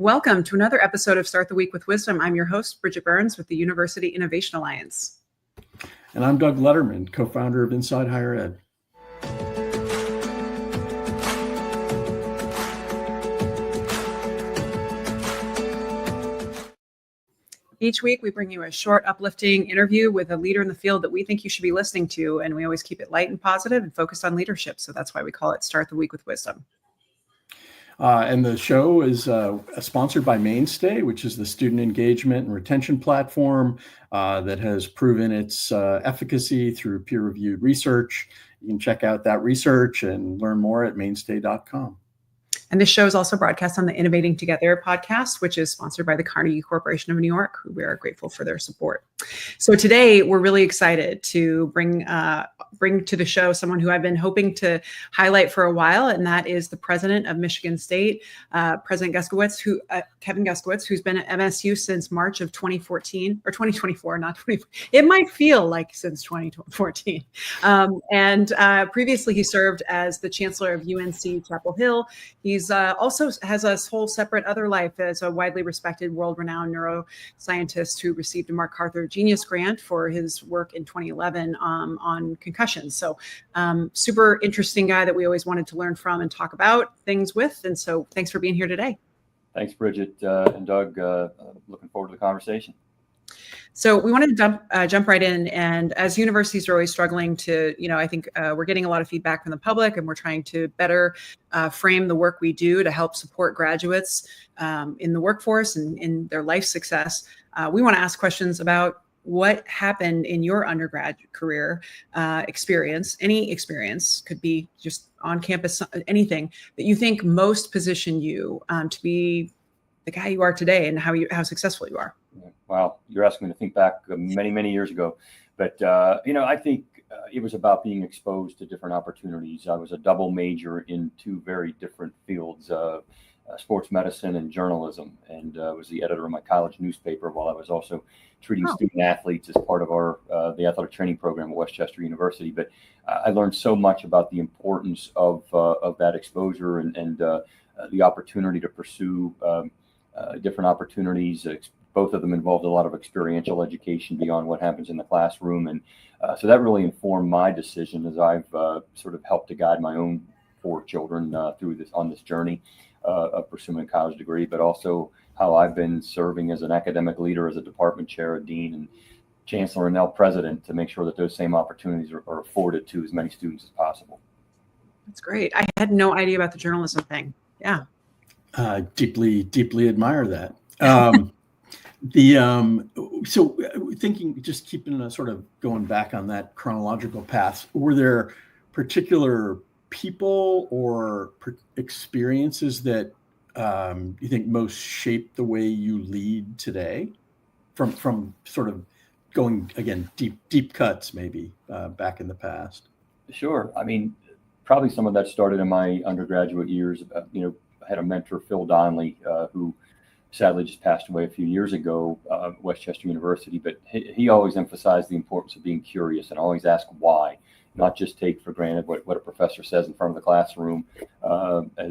Welcome to another episode of Start the Week with Wisdom. I'm your host, Bridget Burns with the University Innovation Alliance. And I'm Doug Lederman, co-founder of Inside Higher Ed. Each week, we bring you a short, uplifting interview with a leader in the field that we think you should be listening to. And we always keep it light and positive and focused on leadership. So that's why we call it Start the Week with Wisdom. And the show is sponsored by Mainstay, which is the student engagement and retention platform that has proven its efficacy through peer-reviewed research. You can check out that research and learn more at mainstay.com. And this show is also broadcast on the Innovating Together podcast, which is sponsored by the Carnegie Corporation of New York, who we are grateful for their support. So today, we're really excited to bring to the show someone who I've been hoping to highlight for a while, and that is the president of Michigan State, President Guskiewicz, Kevin Guskiewicz, who's been at MSU since March of 2014, or 2024, not 20. It might feel like since 2014. And previously, he served as the chancellor of UNC Chapel Hill. He's also has a whole separate other life as a widely respected, world-renowned neuroscientist who received a MacArthur Genius Grant for his work in 2011 on concussion. So super interesting guy that we always wanted to learn from and talk about things with. And so thanks for being here today. Thanks, Bridget and Doug. Looking forward to the conversation. So we wanted to jump right in. And as universities are always struggling to, I think we're getting a lot of feedback from the public, and we're trying to better frame the work we do to help support graduates in the workforce and in their life success. We want to ask questions about what happened in your undergrad career experience. Any experience, could be just on campus, anything that you think most positioned you to be the guy you are today and how successful you are. Wow, you're asking me to think back many, many years ago. But, I think it was about being exposed to different opportunities. I was a double major in two very different fields, sports medicine and journalism, and was the editor of my college newspaper while I was also treating student athletes as part of the athletic training program at Westchester University. But I learned so much about the importance of that exposure and the opportunity to pursue different opportunities. Both of them involved a lot of experiential education beyond what happens in the classroom. And so that really informed my decision as I've sort of helped to guide my own 4 children on this journey of pursuing a college degree, but also how I've been serving as an academic leader, as a department chair, a dean, and chancellor, and now president, to make sure that those same opportunities are afforded to as many students as possible. That's great. I had no idea about the journalism thing. Yeah. Deeply, deeply admire that. So thinking, just keeping sort of going back on that chronological path, were there particular people or experiences that you think most shaped the way you lead today, from sort of going, again, deep cuts maybe back in the past? Sure. I mean, probably some of that started in my undergraduate years. I had a mentor, Phil Donnelly, who sadly just passed away a few years ago at Westchester University, but he always emphasized the importance of being curious and always ask why, not just take for granted what a professor says in front of the classroom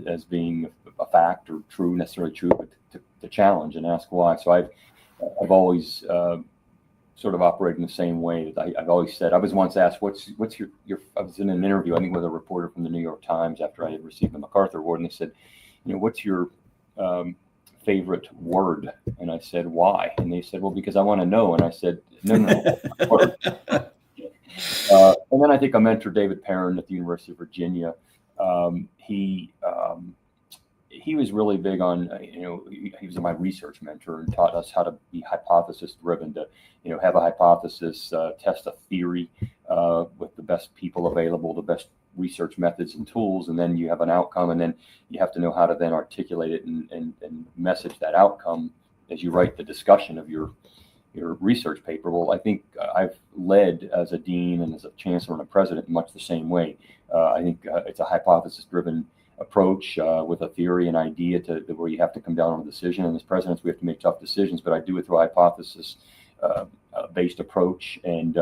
as being a fact or necessarily true, but to challenge and ask why. So I've always sort of operated in the same way. That I've always said, I was once asked, what's your I was in an interview, I think with a reporter from the New York Times after I had received the MacArthur Award, and they said, what's your favorite word? And I said, why? And they said, well, because I want to know. And I said, no. Word. And then I think I mentored David Perrin at the University of Virginia. He was really big on, he was my research mentor and taught us how to be hypothesis driven, to, have a hypothesis, test a theory with the best people available, the best research methods and tools, and then you have an outcome, and then you have to know how to then articulate it and message that outcome as you write the discussion of your research paper. Well, I think I've led as a dean and as a chancellor and a president in much the same way. I think it's a hypothesis-driven approach with a theory and idea to where you have to come down on a decision. And as presidents, we have to make tough decisions, but I do it through a hypothesis-based approach. And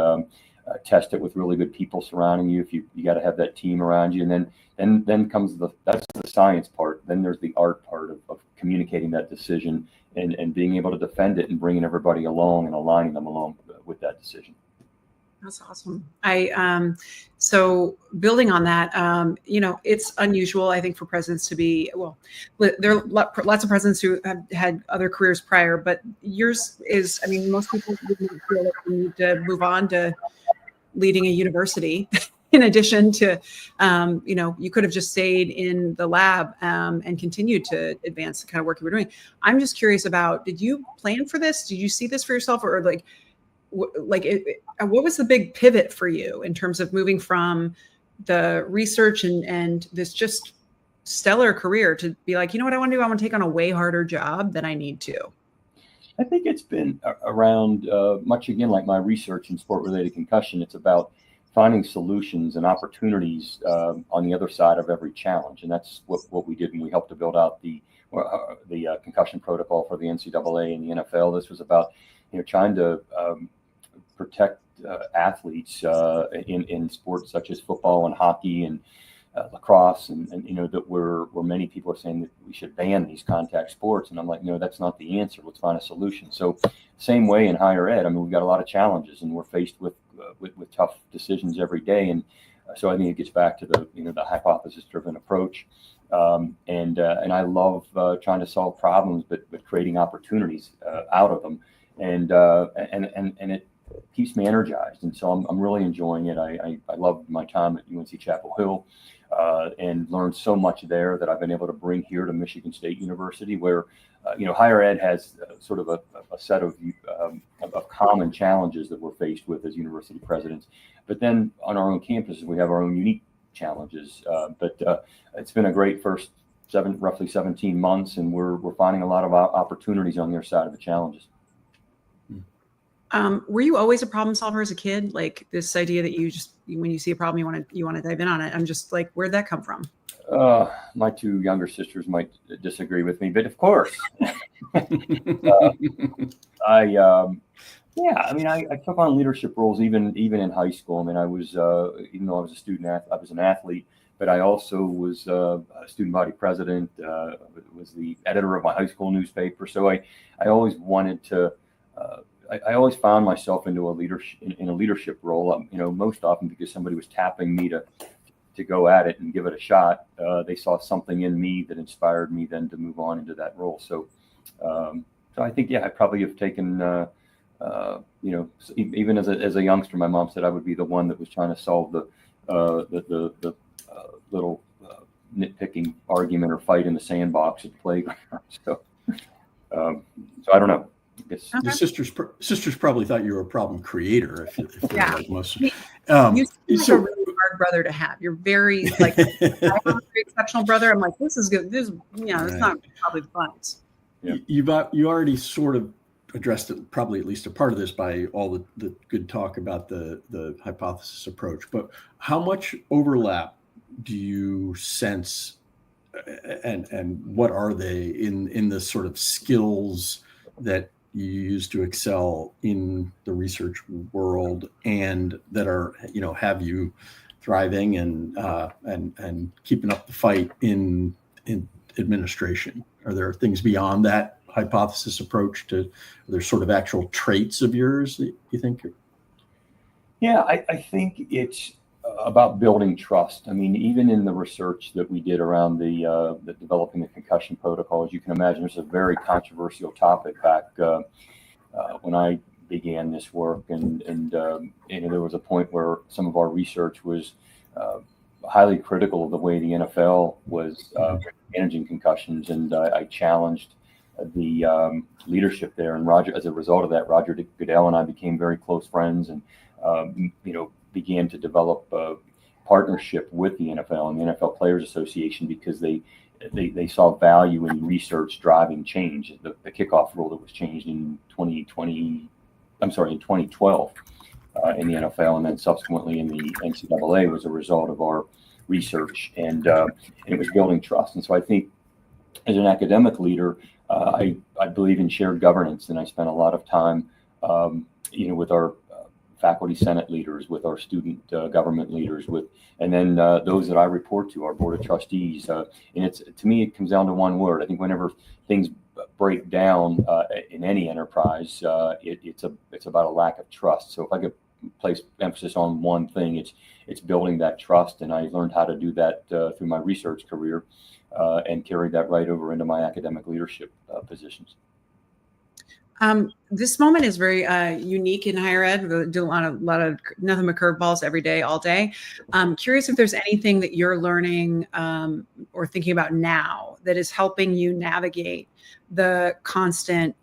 test it with really good people surrounding you. If you got to have that team around you, and then comes that's the science part. Then there's the art part of communicating that decision and being able to defend it and bringing everybody along and aligning them along with that decision. That's awesome. So building on that, it's unusual, I think, for presidents to be, there are lots of presidents who have had other careers prior, but yours is, most people wouldn't feel like they need to move on to leading a university. In addition to, you could have just stayed in the lab and continued to advance the kind of work you were doing. I'm just curious about, did you plan for this? Did you see this for yourself, or what was the big pivot for you in terms of moving from the research and this just stellar career to be like, you know what I want to do? I want to take on a way harder job than I need to. I think it's been around much again, like my research in sport-related concussion. It's about finding solutions and opportunities on the other side of every challenge. And that's what we did when we helped to build out the concussion protocol for the NCAA and the NFL. This was about, trying to protect athletes in sports such as football and hockey and lacrosse, and that where many people are saying that we should ban these contact sports. And I'm like, no, that's not the answer. Let's find a solution. So same way in higher ed. We've got a lot of challenges, and we're faced with tough decisions every day. And so I think it gets back to the hypothesis-driven approach. And I love trying to solve problems, but creating opportunities out of them. And it keeps me energized. And so I'm really enjoying it. I love my time at UNC Chapel Hill and learned so much there that I've been able to bring here to Michigan State University, where higher ed has sort of a set of common challenges that we're faced with as university presidents. But then on our own campuses, we have our own unique challenges. But it's been a great first roughly 17 months, and we're finding a lot of opportunities on their side of the challenges. Were you always a problem solver as a kid? Like this idea that you just, when you see a problem, you want to dive in on it. I'm just like, where'd that come from? My two younger sisters might disagree with me, but of course, I took on leadership roles even in high school. I was even though I was a student, I was an athlete, but I also was a student body president. Was the editor of my high school newspaper. So I always wanted to. I always found myself in a leadership role. Most often because somebody was tapping me to go at it and give it a shot. They saw something in me that inspired me then to move on into that role. So I think, I probably have taken, even as a youngster, my mom said I would be the one that was trying to solve the little nitpicking argument or fight in the sandbox at the playground. So I don't know. The sisters probably thought you were a problem creator. If like most. You seem like a really hard brother to have. You're very I have a very exceptional brother. I'm like, this is good. This, it's not probably the funnest. Yeah. You already sort of addressed it, probably at least a part of this by all the good talk about the hypothesis approach. But how much overlap do you sense, and what are they in the sort of skills that you use to excel in the research world and that are, have you thriving and keeping up the fight in administration? Are there things beyond that hypothesis approach are there sort of actual traits of yours that you think? Yeah, I think it's about building trust. Even in the research that we did around the developing the concussion protocol, as you can imagine, it's a very controversial topic back when I began this work, and there was a point where some of our research was highly critical of the way the NFL was managing concussions, and I challenged the leadership there. And Roger, as a result of that, Roger Goodell and I became very close friends, and began to develop a partnership with the NFL and the NFL Players Association because they saw value in research driving change. The kickoff rule that was changed in 2012 in the NFL, and then subsequently in the NCAA was a result of our research, and it was building trust. And so I think as an academic leader, I believe in shared governance, and I spent a lot of time, with our faculty senate leaders, with our student government leaders, and then those that I report to, our board of trustees. And to me, it comes down to one word. I think whenever things break down in any enterprise, it's about a lack of trust. So if I could place emphasis on one thing, it's building that trust, and I learned how to do that through my research career, and carried that right over into my academic leadership positions. This moment is very unique in higher ed. We do a lot of nothing but curveballs every day, all day. Curious if there's anything that you're learning or thinking about now that is helping you navigate the constant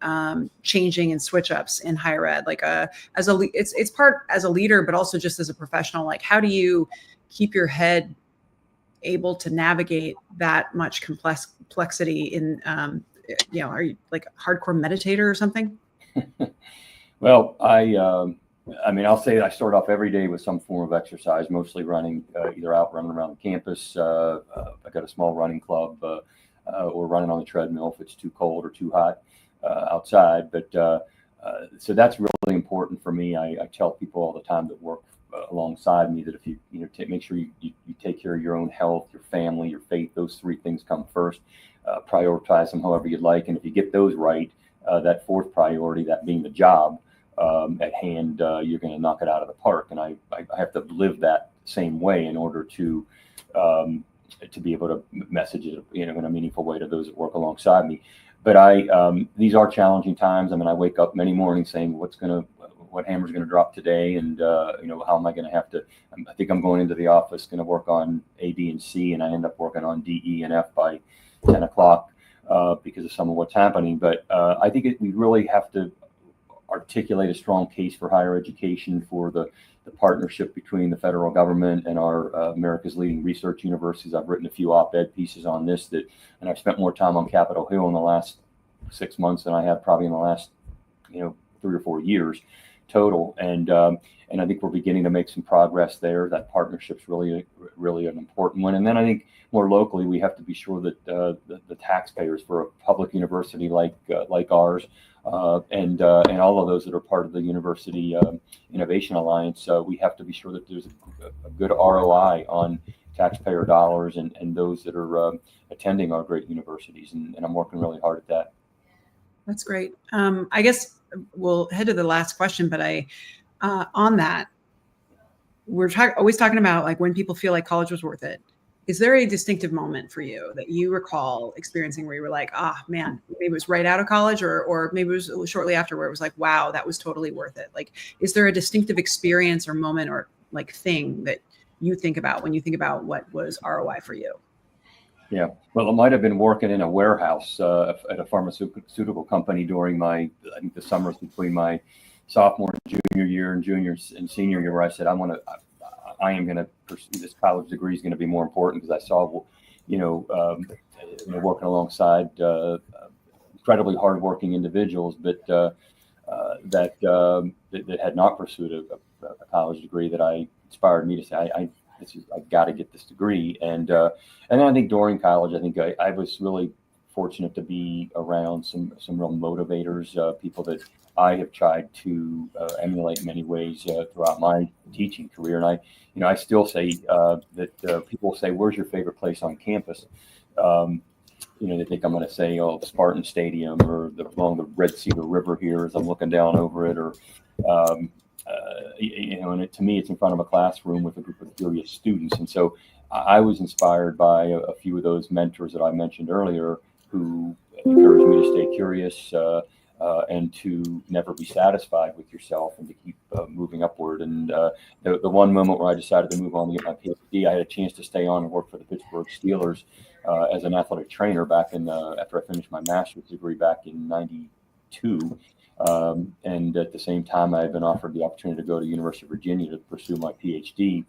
changing and switch ups in higher ed. Like it's part as a leader, but also just as a professional. Like, how do you keep your head able to navigate that much complexity in are you like a hardcore meditator or something? Well, I mean, I'll say that I start off every day with some form of exercise, mostly running, either out running around the campus. I got a small running club, or running on the treadmill if it's too cold or too hot outside. But so that's really important for me. I tell people all the time that work alongside me that if you make sure you take care of your own health, your family, your faith, those three things come first. Prioritize them however you'd like, and if you get those right, that fourth priority, that being the job at hand, you're going to knock it out of the park. And I have to live that same way in order to be able to message it, in a meaningful way to those that work alongside me. But these are challenging times. I mean, I wake up many mornings saying, what hammer's going to drop today, and how am I going to have to? I think I'm going into the office, going to work on A, B, and C, and I end up working on D, E, and F by 10 o'clock because of some of what's happening. But I think we really have to articulate a strong case for higher education, for the partnership between the federal government and our America's leading research universities. I've written a few op-ed pieces on this, and I've spent more time on Capitol Hill in the last 6 months than I have probably in the last 3 or 4 years total. And I think we're beginning to make some progress there. That partnership's really an important one. And then I think more locally, we have to be sure that the taxpayers for a public university like ours, and all of those that are part of the University Innovation Alliance, we have to be sure that there's a good ROI on taxpayer dollars and those that are attending our great universities. And I'm working really hard at that. That's great. I guess we'll head to the last question, but on that, we're always talking about like when people feel like college was worth it. Is there a distinctive moment for you that you recall experiencing where you were like, man, maybe it was right out of college, or maybe it was shortly after, where it was like, wow, that was totally worth it? Like, is there a distinctive experience or moment or like thing that you think about when you think about what was ROI for you? Yeah, well, it might have been working in a warehouse at a pharmaceutical company during I think the summers between my sophomore and junior year and junior and senior year, where I said, I am going to pursue this college degree, is going to be more important, because I saw, working alongside incredibly hardworking individuals, but that had not pursued a college degree, that inspired me to say, I've got to get this degree. And then I think during college, I think I was really fortunate to be around some real motivators, people that I have tried to emulate in many ways throughout my teaching career. And I still say that people say, "Where's your favorite place on campus?" They think I'm going to say, "Oh, Spartan Stadium," or along the Red Cedar River here as I'm looking down over it, or and to me, it's in front of a classroom with a group of curious students. And so I was inspired by a few of those mentors that I mentioned earlier, who encouraged me to stay curious and to never be satisfied with yourself, and to keep moving upward. And the one moment where I decided to move on to get my PhD, I had a chance to stay on and work for the Pittsburgh Steelers as an athletic trainer back after I finished my master's degree back in '92. And at the same time, I had been offered the opportunity to go to University of Virginia to pursue my PhD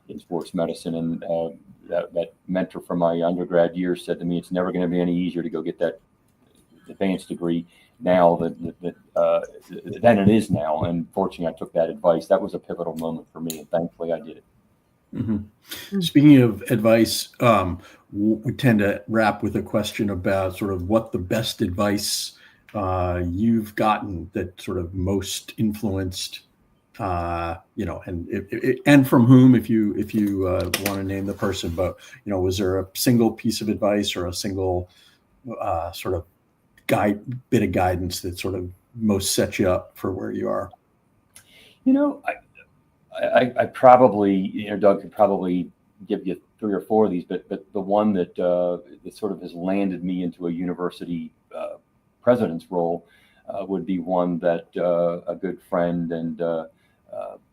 in sports medicine. And that mentor from my undergrad years said to me, "It's never going to be any easier to go get that advanced degree now than it is now." And fortunately, I took that advice. That was a pivotal moment for me, and thankfully I did it. Mm-hmm. Speaking of advice, we tend to wrap with a question about sort of what the best advice you've gotten that sort of most influenced and from whom, if you want to name the person, but was there a single piece of advice or a single sort of bit of guidance that sort of most set you up for where you are? I probably, Doug could probably give you 3 or 4 of these, but the one that sort of has landed me into a university president's role would be one that a good friend and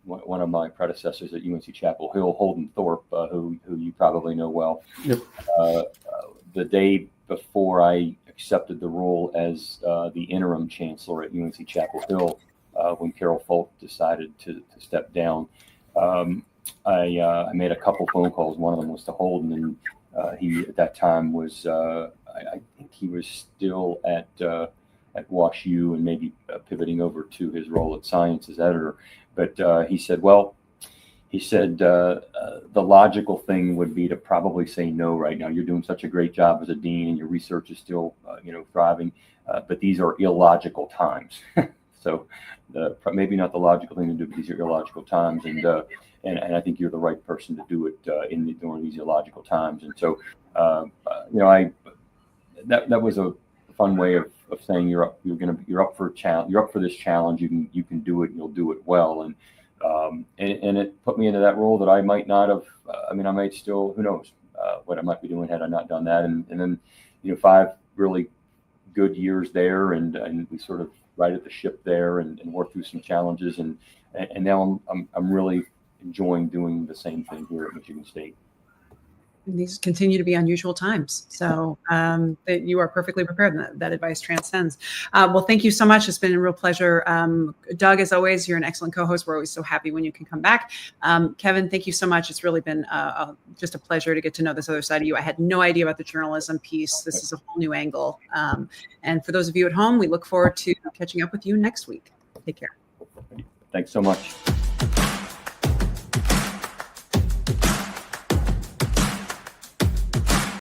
one of my predecessors at UNC Chapel Hill, Holden Thorpe, who you probably know well. Yep. The day before I accepted the role as the interim chancellor at UNC Chapel Hill, when Carol Folk decided to step down, I made a couple phone calls. One of them was to Holden, and he at that time was I think he was still at WashU and maybe pivoting over to his role at Science as editor. But he said, the logical thing would be to probably say no right now. You're doing such a great job as a dean, and your research is still, thriving. But these are illogical times. So maybe not the logical thing to do, but these are illogical times. And I think you're the right person to do it during these illogical times. And so, that was a fun way of saying you're up for this challenge. You can do it, and you'll do it well. And it put me into that role that I might not have. I might still, who knows what I might be doing had I not done that. And then 5 really good years there, and we sort of righted the ship there and worked through some challenges, and now I'm really enjoying doing the same thing here at Michigan State. And these continue to be unusual times. So that you are perfectly prepared, and that advice transcends. Well, thank you so much. It's been a real pleasure. Doug, as always, you're an excellent co-host. We're always so happy when you can come back. Kevin, thank you so much. It's really been just a pleasure to get to know this other side of you. I had no idea about the journalism piece. This is a whole new angle. And for those of you at home, we look forward to catching up with you next week. Take care. Thanks so much.